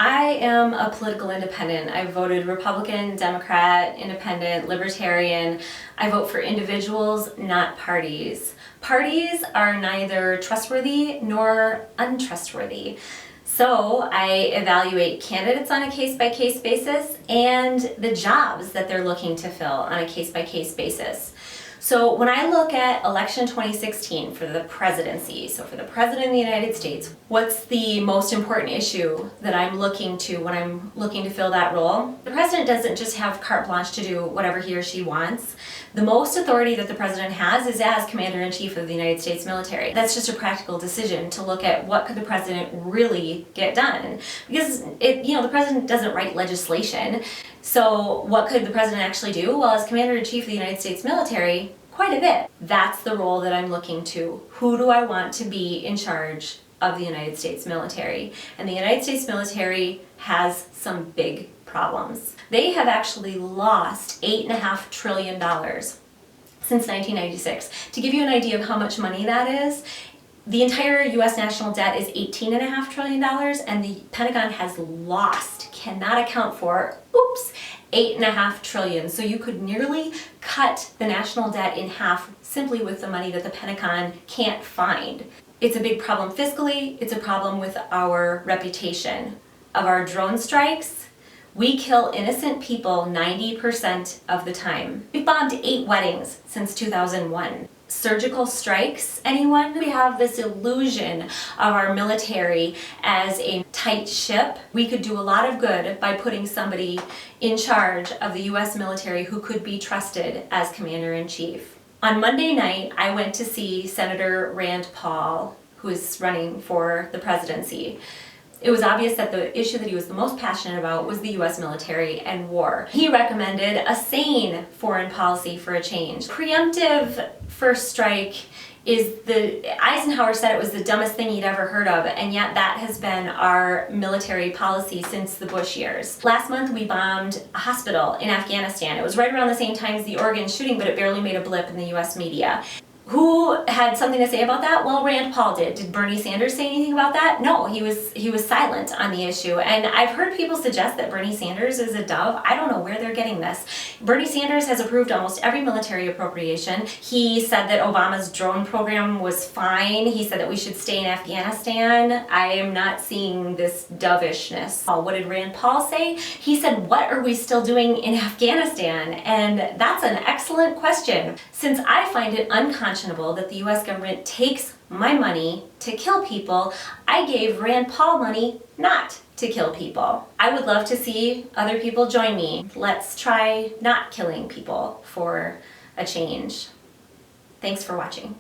I am a political independent. I voted Republican, Democrat, Independent, Libertarian. I vote for individuals, not parties. Parties are neither trustworthy nor untrustworthy. So I evaluate candidates on a case-by-case basis and the jobs that they're looking to fill on a case-by-case basis. So when I look at election 2016 for the presidency, so for the President of the United States, what's the most important issue that I'm looking to when I'm looking to fill that role? The president doesn't just have carte blanche to do whatever he or she wants. The most authority that the president has is as Commander-in-Chief of the United States military. That's just a practical decision to look at what could the president really get done. Because the president doesn't write legislation. So what could the president actually do? Well, as Commander-in-Chief of the United States military, quite a bit. That's the role that I'm looking to. Who do I want to be in charge of the United States military? And the United States military has some big problems. They have actually lost $8.5 trillion since 1996. To give you an idea of how much money that is, the entire U.S. national debt is $18.5 trillion, and the Pentagon has lost, cannot account for, $8.5 trillion. So you could nearly cut the national debt in half simply with the money that the Pentagon can't find. It's a big problem fiscally, it's a problem with our reputation. Of our drone strikes, we kill innocent people 90% of the time. We've bombed 8 weddings since 2001. Surgical strikes, anyone? We have this illusion of our military as a tight ship. We could do a lot of good by putting somebody in charge of the U.S. military who could be trusted as Commander-in-Chief. On Monday night, I went to see Senator Rand Paul, who is running for the presidency. It was obvious that the issue that he was the most passionate about was the U.S. military and war. He recommended a sane foreign policy for a change. Preemptive first strike Eisenhower said it was the dumbest thing he'd ever heard of, and yet that has been our military policy since the Bush years. Last month we bombed a hospital in Afghanistan. It was right around the same time as the Oregon shooting, but it barely made a blip in the U.S. media. Who had something to say about that? Well, Rand Paul did. Did Bernie Sanders say anything about that? No, he was silent on the issue. And I've heard people suggest that Bernie Sanders is a dove. I don't know where they're getting this. Bernie Sanders has approved almost every military appropriation. He said that Obama's drone program was fine. He said that we should stay in Afghanistan. I am not seeing this dovishness. What did Rand Paul say? He said, what are we still doing in Afghanistan? And that's an excellent question. Since I find it unconscionable that the U.S. government takes my money to kill people, I gave Rand Paul money not to kill people. I would love to see other people join me. Let's try not killing people for a change. Thanks for watching.